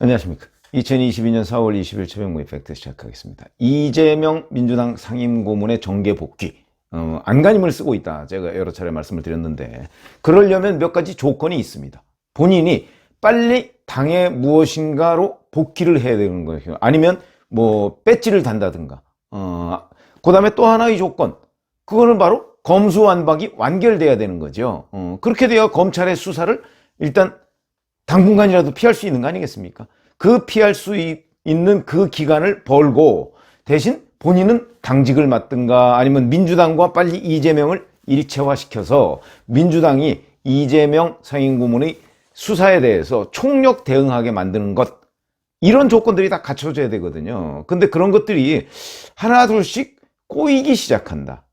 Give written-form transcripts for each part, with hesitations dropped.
안녕하십니까. 2022년 4월 20일 최병무의 팩트 시작하겠습니다. 이재명 민주당 상임고문의 정계 복귀, 안간힘을 쓰고 있다. 제가 여러 차례 말씀을 드렸는데, 그러려면 몇 가지 조건이 있습니다. 본인이 빨리 당에 무엇인가로 복귀를 해야 되는 거예요. 아니면 뭐 배지를 단다든가. 그 다음에 또 하나의 조건, 그거는 바로 검수완박이 완결돼야 되는 거죠. 그렇게 되어 검찰의 수사를 일단 당분간이라도 피할 수 있는 거 아니겠습니까? 그 피할 수 있는 그 기간을 벌고 대신 본인은 당직을 맡든가 아니면 민주당과 빨리 이재명을 일체화시켜서 민주당이 이재명 상임고문의 수사에 대해서 총력 대응하게 만드는 것, 이런 조건들이 다 갖춰져야 되거든요. 근데 그런 것들이 하나 둘씩 꼬이기 시작한다.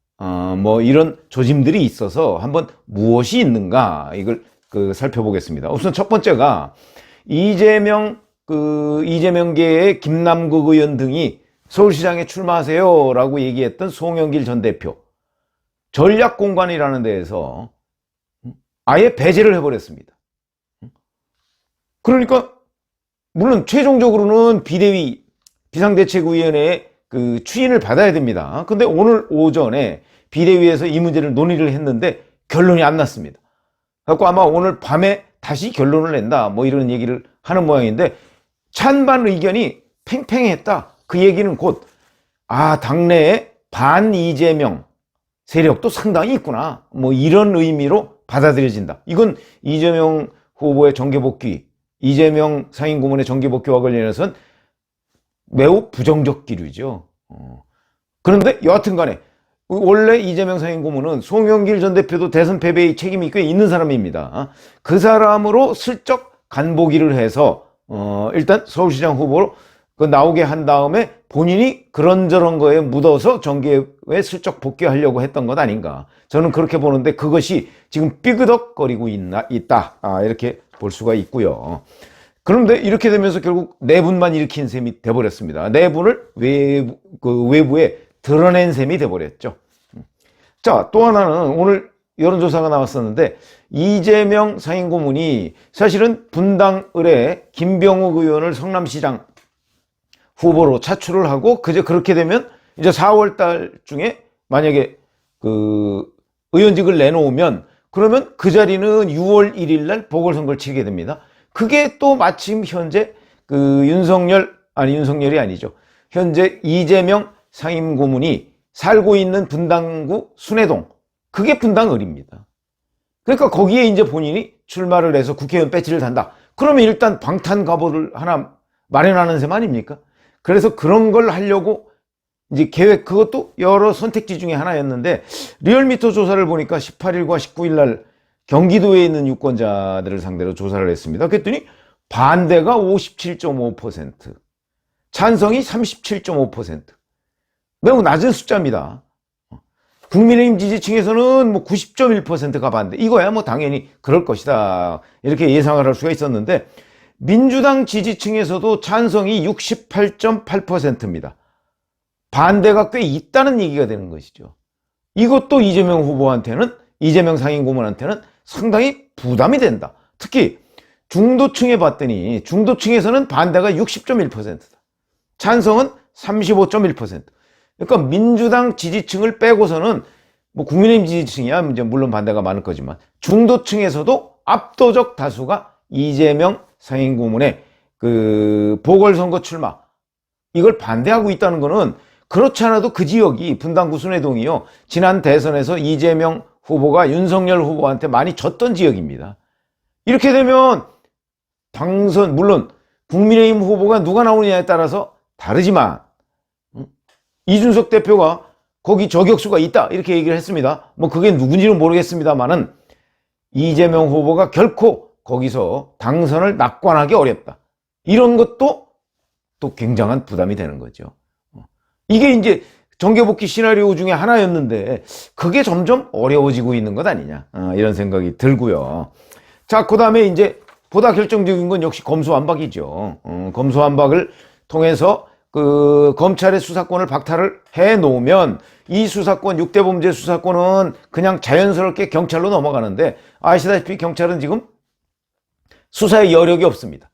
뭐 이런 조짐들이 있어서 한번 무엇이 있는가 이걸 살펴보겠습니다. 우선 첫 번째가 이재명계의 김남국 의원 등이 서울시장에 출마하세요라고 얘기했던 송영길 전 대표 전략공관이라는 데에서 아예 배제를 해버렸습니다. 그러니까 물론 최종적으로는 비대위 비상대책위원회의 추인을 받아야 됩니다. 근데 오늘 오전에 비대위에서 이 문제를 논의를 했는데 결론이 안 났습니다. 그래서 아마 오늘 밤에 다시 결론을 낸다 뭐 이런 얘기를 하는 모양인데, 찬반 의견이 팽팽했다. 그 얘기는 곧 당내에 반 이재명 세력도 상당히 있구나 뭐 이런 의미로 받아들여진다. 이건 이재명 후보의 정계복귀, 이재명 상임고문의 정계복귀와 관련해서는 매우 부정적 기류죠. 그런데 여하튼 간에 원래 이재명 상임고문은 송영길 전 대표도 대선 패배의 책임이 꽤 있는 사람입니다. 그 사람으로 슬쩍 간보기를 해서 일단 서울시장 후보로 나오게 한 다음에 본인이 그런저런 거에 묻어서 정계에 슬쩍 복귀하려고 했던 것 아닌가, 저는 그렇게 보는데 그것이 지금 삐그덕거리고 있다 이렇게 볼 수가 있고요. 그런데 이렇게 되면서 결국 내분만 일으킨 셈이 돼버렸습니다. 내분을 외부에 드러낸 셈이 돼버렸죠. 자, 또 하나는 오늘 여론조사가 나왔었는데 이재명 상임고문이 사실은 분당 을에 김병욱 의원을 성남시장 후보로 차출을 하고 그렇게 되면 이제 4월 달 중에 만약에 의원직을 내놓으면 그러면 그 자리는 6월 1일 날 보궐선거를 치르게 됩니다. 그게 또 마침 현재 윤석열이 아니죠. 현재 이재명 상임고문이 살고 있는 분당구 순회동, 그게 분당을입니다. 그러니까 거기에 이제 본인이 출마를 해서 국회의원 배지를 단다. 그러면 일단 방탄 갑오를 하나 마련하는 셈 아닙니까? 그래서 그런 걸 하려고 이제 그것도 여러 선택지 중에 하나였는데, 리얼미터 조사를 보니까 18일과 19일 날 경기도에 있는 유권자들을 상대로 조사를 했습니다. 그랬더니 반대가 57.5%, 찬성이 37.5%. 매우 낮은 숫자입니다. 국민의힘 지지층에서는 뭐 90.1%가 반대. 이거야 뭐 당연히 그럴 것이다 이렇게 예상을 할 수가 있었는데, 민주당 지지층에서도 찬성이 68.8%입니다. 반대가 꽤 있다는 얘기가 되는 것이죠. 이것도 이재명 후보한테는, 이재명 상임고문한테는 상당히 부담이 된다. 특히 중도층에 봤더니 중도층에서는 반대가 60.1%다. 찬성은 35.1%. 그러니까 민주당 지지층을 빼고서는 뭐 국민의힘 지지층이야 이제 물론 반대가 많을 거지만 중도층에서도 압도적 다수가 이재명 상임고문의 보궐선거 출마, 이걸 반대하고 있다는 거는, 그렇지 않아도 그 지역이 분당구 순회동이요, 지난 대선에서 이재명 후보가 윤석열 후보한테 많이 졌던 지역입니다. 이렇게 되면 당선, 물론 국민의힘 후보가 누가 나오느냐에 따라서 다르지만 이준석 대표가 거기 저격수가 있다 이렇게 얘기를 했습니다. 뭐 그게 누군지는 모르겠습니다만은 이재명 후보가 결코 거기서 당선을 낙관하기 어렵다. 이런 것도 또 굉장한 부담이 되는 거죠. 이게 이제 정계복귀 시나리오 중에 하나였는데 그게 점점 어려워지고 있는 것 아니냐 이런 생각이 들고요. 자, 그 다음에 이제 보다 결정적인 건 역시 검수완박이죠. 검수완박을 통해서 검찰의 수사권을 박탈을 해 놓으면 이 수사권, 6대 범죄 수사권은 그냥 자연스럽게 경찰로 넘어가는데, 아시다시피 경찰은 지금 수사에 여력이 없습니다.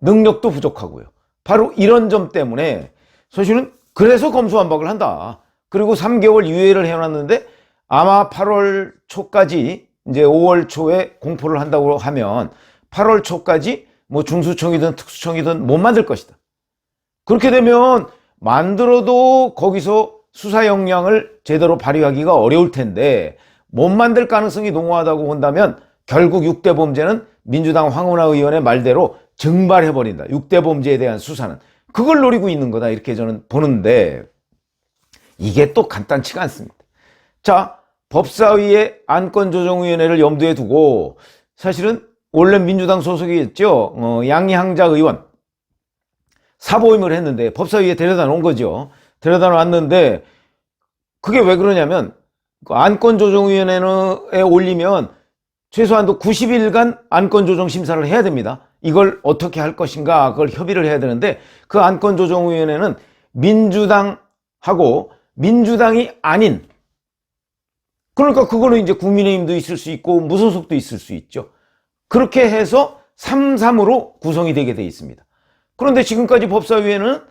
능력도 부족하고요. 바로 이런 점 때문에 사실은 그래서 검수완박을 한다. 그리고 3개월 유예를 해놨는데 아마 8월 초까지 이제 5월 초에 공포를 한다고 하면 8월 초까지 뭐 중수청이든 특수청이든 못 만들 것이다. 그렇게 되면 만들어도 거기서 수사 역량을 제대로 발휘하기가 어려울 텐데 못 만들 가능성이 농후하다고 본다면 결국 6대 범죄는 민주당 황운하 의원의 말대로 증발해버린다. 6대 범죄에 대한 수사는. 그걸 노리고 있는 거다. 이렇게 저는 보는데 이게 또 간단치가 않습니다. 자, 법사위의 안건조정위원회를 염두에 두고 사실은 원래 민주당 소속이었죠. 양향자 의원 사보임을 했는데 법사위에 데려다 놓은 거죠. 데려다 놨는데 그게 왜 그러냐면 안건조정위원회에 올리면 최소한도 90일간 안건조정 심사를 해야 됩니다. 이걸 어떻게 할 것인가 그걸 협의를 해야 되는데 그 안건조정위원회는 민주당하고 민주당이 아닌 그러니까 그거는 이제 국민의힘도 있을 수 있고 무소속도 있을 수 있죠. 그렇게 해서 3-3으로 구성이 되게 돼 있습니다. 그런데 지금까지 법사위에는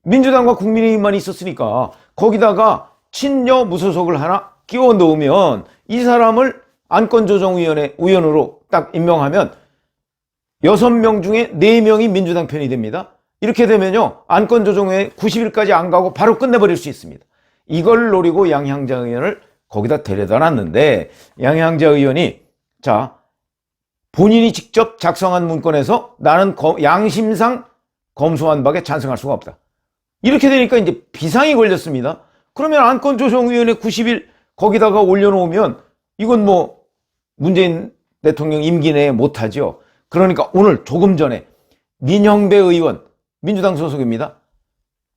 민주당과 국민의힘만 있었으니까 거기다가 친여 무소속을 하나 끼워 넣으면 이 사람을 안건조정위원회 위원으로 딱 임명하면 6명 중에 4명이 민주당 편이 됩니다. 이렇게 되면요 안건조정위원회 90일까지 안 가고 바로 끝내버릴 수 있습니다. 이걸 노리고 양향자 의원을 거기다 데려다 놨는데 양향자 의원이 자 본인이 직접 작성한 문건에서 나는 양심상 검수완박에 찬성할 수가 없다. 이렇게 되니까 이제 비상이 걸렸습니다. 그러면 안건조정위원회 90일 거기다가 올려놓으면 이건 뭐 문재인 대통령 임기 내에 못하죠. 그러니까 오늘 조금 전에 민형배 의원 민주당 소속입니다.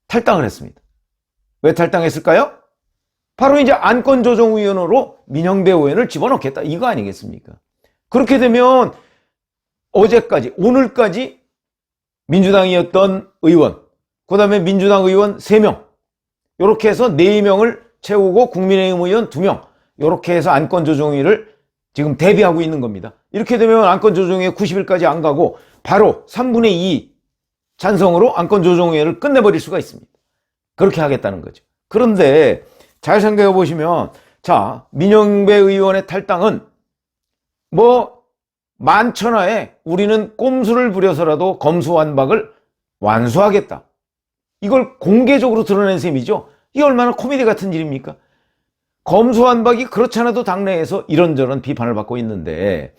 탈당을 했습니다. 왜 탈당했을까요? 바로 이제 안건조정위원으로 민형배 의원을 집어넣겠다 이거 아니겠습니까? 그렇게 되면 어제까지 오늘까지 민주당이었던 의원 그 다음에 민주당 의원 3명 이렇게 해서 4명을 채우고 국민의힘 의원 2명 이렇게 해서 안건조정위를 지금 대비하고 있는 겁니다. 이렇게 되면 안건조정위에 90일까지 안 가고 바로 3분의 2 찬성으로 안건조정위를 끝내버릴 수가 있습니다. 그렇게 하겠다는 거죠. 그런데 잘 생각해 보시면 자 민형배 의원의 탈당은 뭐 만천하에 우리는 꼼수를 부려서라도 검수완박을 완수하겠다. 이걸 공개적으로 드러낸 셈이죠. 이게 얼마나 코미디 같은 일입니까? 검수완박이 그렇지 않아도 당내에서 이런저런 비판을 받고 있는데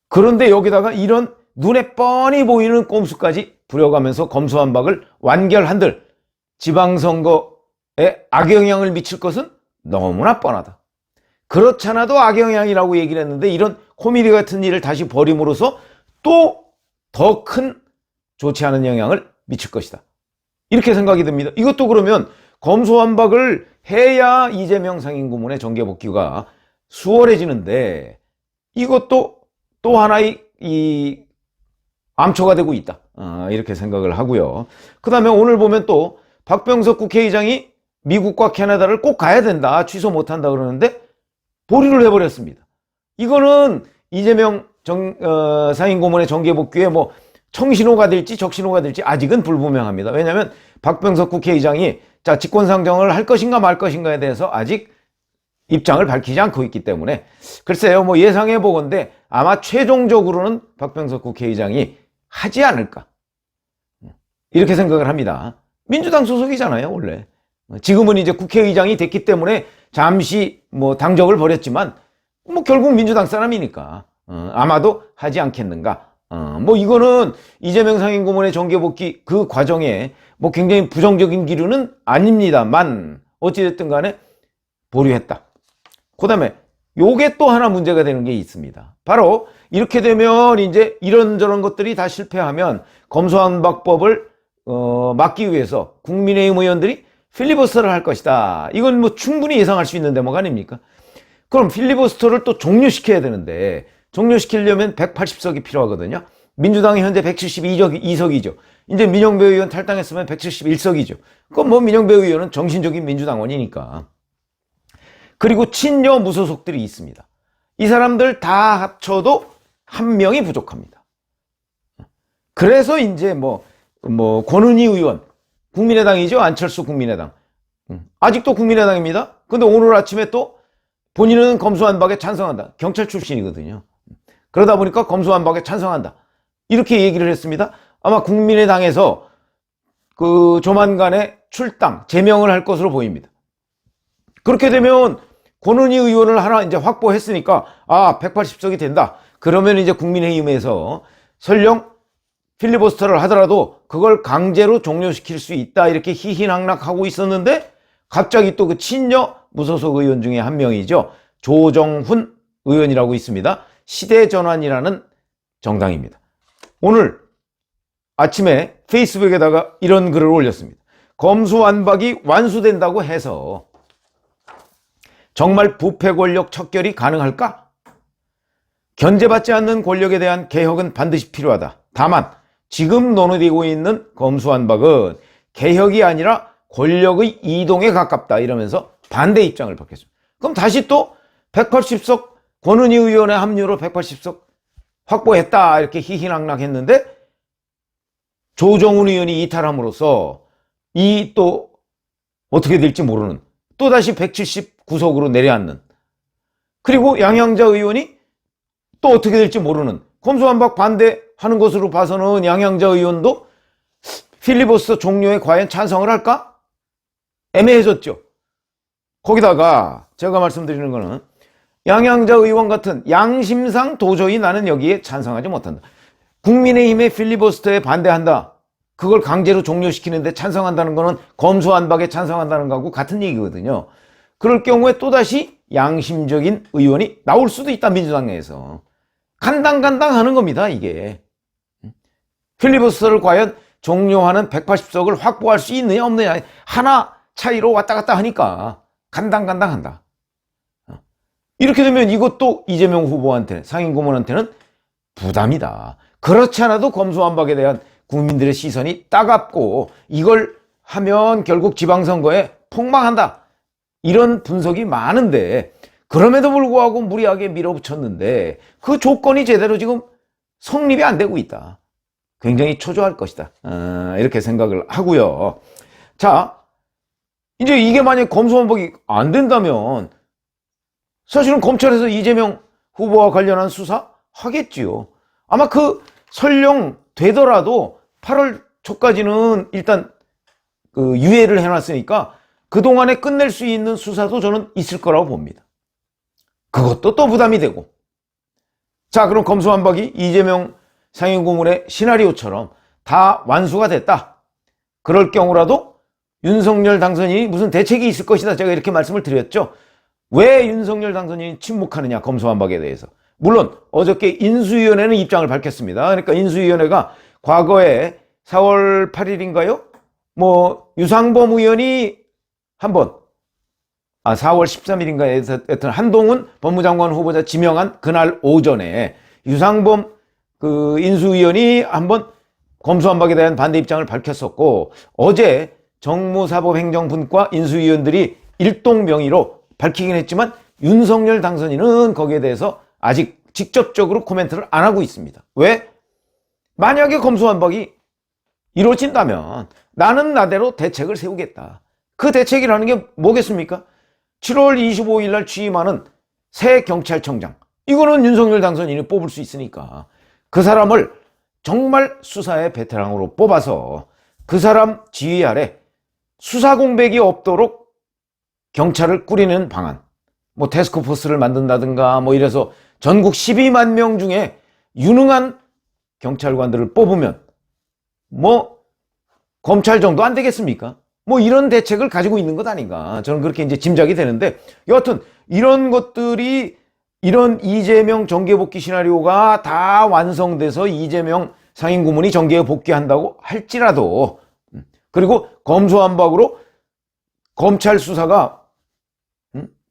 그런데 여기다가 이런 눈에 뻔히 보이는 꼼수까지 부려가면서 검수완박을 완결한들 지방선거에 악영향을 미칠 것은 너무나 뻔하다. 그렇지 않아도 악영향이라고 얘기를 했는데 이런 코미디 같은 일을 다시 벌임으로써 또 더 큰 좋지 않은 영향을 미칠 것이다. 이렇게 생각이 듭니다. 이것도 그러면 검수완박을 해야 이재명 상임고문의 정계복귀가 수월해지는데 이것도 또 하나의 이 암초가 되고 있다. 이렇게 생각을 하고요. 그 다음에 오늘 보면 또 박병석 국회의장이 미국과 캐나다를 꼭 가야 된다. 취소 못한다 그러는데 보류를 해버렸습니다. 이거는 이재명 상임고문의 정계복귀에 뭐 청신호가 될지 적신호가 될지 아직은 불분명합니다. 왜냐하면 박병석 국회의장이 자 직권상정을 할 것인가 말 것인가에 대해서 아직 입장을 밝히지 않고 있기 때문에 글쎄요 뭐 예상해 보건대 아마 최종적으로는 박병석 국회의장이 하지 않을까 이렇게 생각을 합니다. 민주당 소속이잖아요 원래. 지금은 이제 국회의장이 됐기 때문에 잠시 뭐 당적을 버렸지만 뭐 결국 민주당 사람이니까 아마도 하지 않겠는가. 뭐 이거는 이재명 상임고문의 정계복귀 그 과정에 뭐 굉장히 부정적인 기류는 아닙니다만 어찌됐든 간에 보류했다. 그 다음에 요게 또 하나 문제가 되는 게 있습니다. 바로 이렇게 되면 이제 이런저런 것들이 다 실패하면 검수완박법을 막기 위해서 국민의힘 의원들이 필리버스터를 할 것이다. 이건 뭐 충분히 예상할 수 있는 대목 아닙니까? 그럼 필리버스터를 또 종료시켜야 되는데 종료시키려면 180석이 필요하거든요. 민주당이 현재 172석이죠. 이제 민형배 의원 탈당했으면 171석이죠. 그건 뭐 민형배 의원은 정신적인 민주당원이니까. 그리고 친여 무소속들이 있습니다. 이 사람들 다 합쳐도 한 명이 부족합니다. 그래서 이제 권은희 의원, 국민의당이죠. 안철수 국민의당. 아직도 국민의당입니다. 근데 오늘 아침에 또 본인은 검수완박에 찬성한다. 경찰 출신이거든요. 그러다 보니까 검수완박에 찬성한다. 이렇게 얘기를 했습니다. 아마 국민의당에서 조만간에 출당, 제명을 할 것으로 보입니다. 그렇게 되면 권은희 의원을 하나 이제 확보했으니까 180석이 된다. 그러면 이제 국민의힘에서 설령 필리버스터를 하더라도 그걸 강제로 종료시킬 수 있다. 이렇게 희희낙낙하고 있었는데 갑자기 또 그 친여 무소속 의원 중에 한 명이죠. 조정훈 의원이라고 있습니다. 시대전환이라는 정당입니다. 오늘 아침에 페이스북에다가 이런 글을 올렸습니다. 검수완박이 완수된다고 해서 정말 부패 권력 척결이 가능할까? 견제받지 않는 권력에 대한 개혁은 반드시 필요하다. 다만 지금 논의되고 있는 검수완박은 개혁이 아니라 권력의 이동에 가깝다. 이러면서 반대 입장을 밝혔습니다. 그럼 다시 또 180석 권은희 의원의 합류로 180석 확보했다. 이렇게 희희낙낙 했는데 조정훈 의원이 이탈함으로써 이 또 어떻게 될지 모르는 또다시 179석으로 내려앉는, 그리고 양양자 의원이 또 어떻게 될지 모르는, 검수완박 반대하는 것으로 봐서는 양양자 의원도 필리버스터 종료에 과연 찬성을 할까? 애매해졌죠. 거기다가 제가 말씀드리는 거는 양양자 의원 같은 양심상 도저히 나는 여기에 찬성하지 못한다. 국민의힘의 필리버스터에 반대한다. 그걸 강제로 종료시키는데 찬성한다는 거는 검수완박에 찬성한다는 거하고 같은 얘기거든요. 그럴 경우에 또다시 양심적인 의원이 나올 수도 있다. 민주당 내에서. 간당간당 하는 겁니다. 이게. 필리버스터를 과연 종료하는 180석을 확보할 수 있느냐 없느냐 하나 차이로 왔다 갔다 하니까 간당간당한다. 이렇게 되면 이것도 이재명 후보한테, 상임고문한테는 부담이다. 그렇지 않아도 검수완박에 대한 국민들의 시선이 따갑고 이걸 하면 결국 지방선거에 폭망한다. 이런 분석이 많은데 그럼에도 불구하고 무리하게 밀어붙였는데 그 조건이 제대로 지금 성립이 안 되고 있다. 굉장히 초조할 것이다. 이렇게 생각을 하고요. 자, 이제 이게 만약 검수완박이 안 된다면 사실은 검찰에서 이재명 후보와 관련한 수사 하겠지요. 아마 설령 되더라도 8월 초까지는 일단 유예를 해놨으니까 그동안에 끝낼 수 있는 수사도 저는 있을 거라고 봅니다. 그것도 또 부담이 되고. 자, 그럼 검수완박이 이재명 상임고문의 시나리오처럼 다 완수가 됐다. 그럴 경우라도 윤석열 당선인이 무슨 대책이 있을 것이다. 제가 이렇게 말씀을 드렸죠. 왜 윤석열 당선인이 침묵하느냐, 검수완박에 대해서. 물론 어저께 인수위원회는 입장을 밝혔습니다. 그러니까 인수위원회가 과거에 4월 8일인가요? 유상범 의원이 한번 4월 13일인가에 하여튼 한동훈 법무장관 후보자 지명한 그날 오전에 유상범 인수위원이 한번 검수완박에 대한 반대 입장을 밝혔었고, 어제 정무사법행정분과 인수위원들이 일동명의로 밝히긴 했지만 윤석열 당선인은 거기에 대해서 아직 직접적으로 코멘트를 안 하고 있습니다. 왜? 만약에 검수완박이 이루어진다면 나는 나대로 대책을 세우겠다. 그 대책이라는 게 뭐겠습니까? 7월 25일 날 취임하는 새 경찰청장. 이거는 윤석열 당선인이 뽑을 수 있으니까 그 사람을 정말 수사의 베테랑으로 뽑아서 그 사람 지휘 아래 수사 공백이 없도록 경찰을 꾸리는 방안. 태스크포스를 만든다든가 이래서 전국 12만 명 중에 유능한 경찰관들을 뽑으면 검찰 정도 안 되겠습니까? 이런 대책을 가지고 있는 것 아닌가. 저는 그렇게 이제 짐작이 되는데, 여하튼 이런 것들이, 이런 이재명 정계 복귀 시나리오가 다 완성돼서 이재명 상임고문이 정계에 복귀한다고 할지라도, 그리고 검수완박으로 검찰 수사가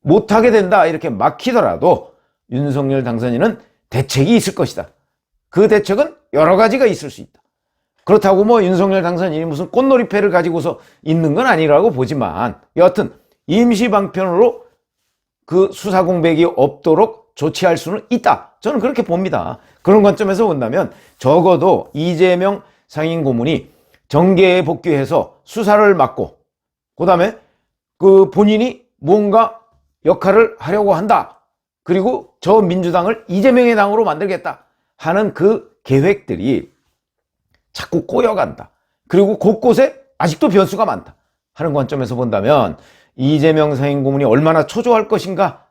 못하게 된다 이렇게 막히더라도 윤석열 당선인은 대책이 있을 것이다. 그 대책은 여러 가지가 있을 수 있다. 그렇다고 윤석열 당선인이 무슨 꽃놀이패를 가지고서 있는 건 아니라고 보지만, 여하튼 임시 방편으로 그 수사 공백이 없도록 조치할 수는 있다. 저는 그렇게 봅니다. 그런 관점에서 본다면 적어도 이재명 상임고문이 정계에 복귀해서 수사를 맡고 그다음에 그 본인이 뭔가 역할을 하려고 한다. 그리고 저 민주당을 이재명의 당으로 만들겠다 하는 그 계획들이 자꾸 꼬여간다. 그리고 곳곳에 아직도 변수가 많다 하는 관점에서 본다면 이재명 상임고문이 얼마나 초조할 것인가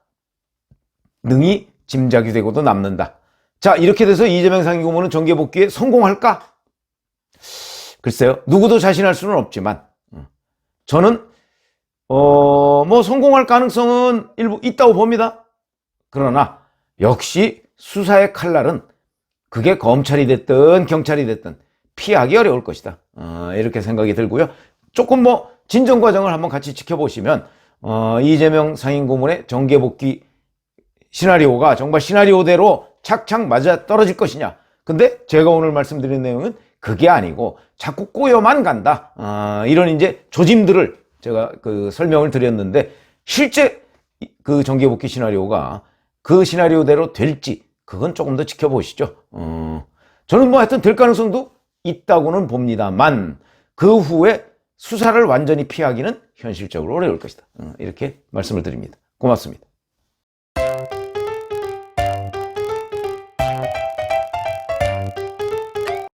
능히 짐작이 되고도 남는다. 자, 이렇게 돼서 이재명 상임고문은 정계 복귀에 성공할까? 글쎄요. 누구도 자신할 수는 없지만 저는 뭐 성공할 가능성은 일부 있다고 봅니다. 그러나 역시 수사의 칼날은 그게 검찰이 됐든 경찰이 됐든 피하기 어려울 것이다. 이렇게 생각이 들고요. 조금 뭐 진정 과정을 한번 같이 지켜보시면 이재명 상임고문의 정계 복귀 시나리오가 정말 시나리오대로 착착 맞아 떨어질 것이냐. 근데 제가 오늘 말씀드린 내용은 그게 아니고 자꾸 꼬여만 간다. 이런 이제 조짐들을 제가 그 설명을 드렸는데 실제 그 정계 복귀 시나리오가 그 시나리오대로 될지 그건 조금 더 지켜보시죠. 저는 뭐 하여튼 될 가능성도 있다고는 봅니다만 그 후에 수사를 완전히 피하기는 현실적으로 어려울 것이다. 이렇게 말씀을 드립니다. 고맙습니다.